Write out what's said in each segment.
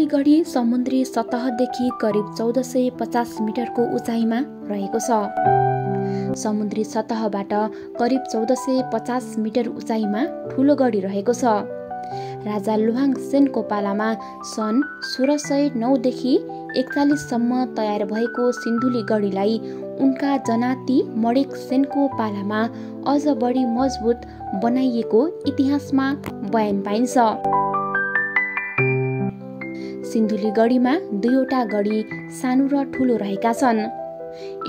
गढी समुद्री सतहदेखि करिब 1450 मिटरको उचाइमा रहेको छ। समुद्री सतहबाट करिब 1450 मिटर उचाइमा ठुलो गढी रहेको छ। राजा लुहाङ सेनको पालामा सन् 1609 देखि 41 सम्म तयार भएको सिन्धुली गढीलाई उनका जनाती मणिक सेनको पालामा अझ बढी मजबुत बनाइएको इतिहासमा बयान पाइन्छ। सिन्धुली गढीमा दुईवटा गढी सानो र ठुलो रहेका छन्।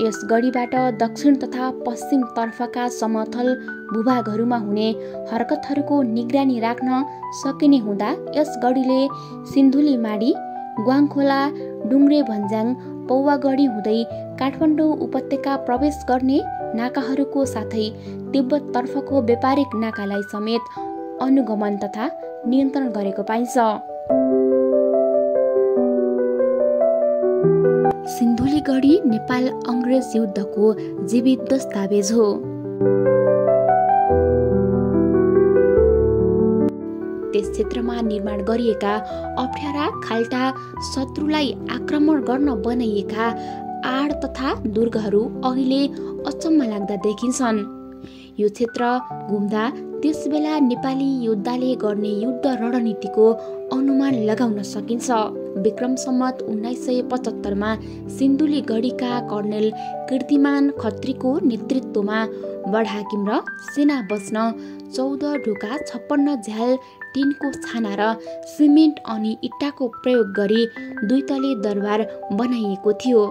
यस गढीबाट दक्षिण तथा पश्चिम तर्फका समथल भूभागहरूमा हुने हरकतहरूको निगरानी राख्न सकिने हुँदा यस गढीले सिन्धुली माडी, ग्वाङखोला, डुङ्ग्रे भन्ज्याङ, पौवागढी हुँदै काठमाडौँ उपत्यका प्रवेश गर्ने नाकाहरूको साथै तिब्बत तर्फको व्यापारिक नाकालाई समेत अनुगमन तथा नियन्त्रण गरेको पाइन्छ। सिन्धुली गढी नेपाल अङ्ग्रेज युद्धको जीवित दस्तावेज हो। त्यस क्षेत्रमा निर्माण गरिएका अप्ठ्यारा खाल्टा, शत्रुलाई आक्रमण गर्न बनाइएका आड तथा दुर्गहरू अहिले अचम्म लाग्दा देखिन्छन्। यो क्षेत्र घुम्दा त्यसबेला नेपाली योद्धाले गर्ने युद्ध रणनीतिको अनुमान लगाउन सकिन्छ। विक्रम सम्वत 1975 सिन्धुली गढीका कर्णेल कीर्तिमान खत्रीको नेतृत्वमा बडहाकिम र सेना बस्न 14 ढोका 56 झ्याल टिनको छाना र सिमेन्ट अनि इट्टाको प्रयोग गरी 2 तले दरबार बनाइएको थियो।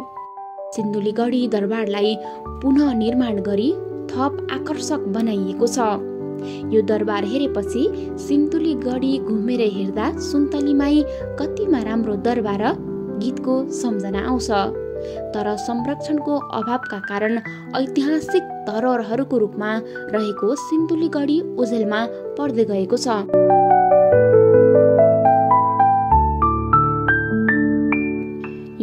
सिन्धुली गढी दरबारलाई पुनः निर्माण गरी थप आकर्षक बनाइएको छ। यो दरबार हेरेपछि सिन्धुली गढी घुमेर हेर्दा सुन्तलीमाई कतिमा राम्रो दरबार गीतको सम्झना आउँछ। तर संरक्षणको अभावका कारण ऐतिहासिक धरोहरहरूको रूपमा रहेको सिन्धुली गढी ओझेलमा पर्दै गएको छ।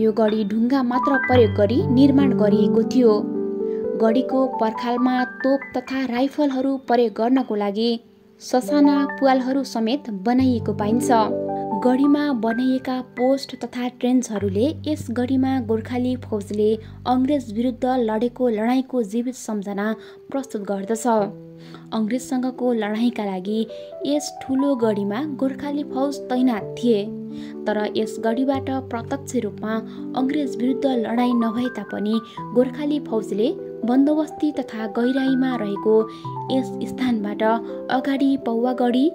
यो गढी ढुङ्गा मात्र प्रयोग गरी निर्माण गरिएको थियो। गढीको पर्खालमा तोप तथा राइफलहरू प्रयोग गर्नको लागि ससाना पुवालहरू समेत बनाइएको पाइन्छ। गढीमा बनाइएका पोस्ट तथा ट्रेन्चहरूले यस गढीमा गोर्खाली फौजले अङ्ग्रेज विरुद्ध लडेको लडाईँको जीवित सम्झना प्रस्तुत गर्दछ। अङ्ग्रेजसँगको लडाईँका लागि यस ठुलो गढीमा गोर्खाली फौज तैनात थिए। तर यस गढीबाट प्रत्यक्ष रूपमा अङ्ग्रेज विरुद्ध लडाईँ नभए तापनि गोर्खाली फौजले बन्दोबस्ती तथा गहिराईमा रहेको यस स्थानबाट अगाडि पौवागढी,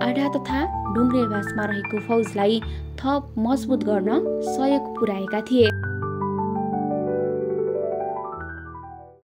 आडा तथा डुङ्ग्रेवासमा रहेको फौजलाई थप मजबुत गर्न सहयोग पुर्याएका थिए।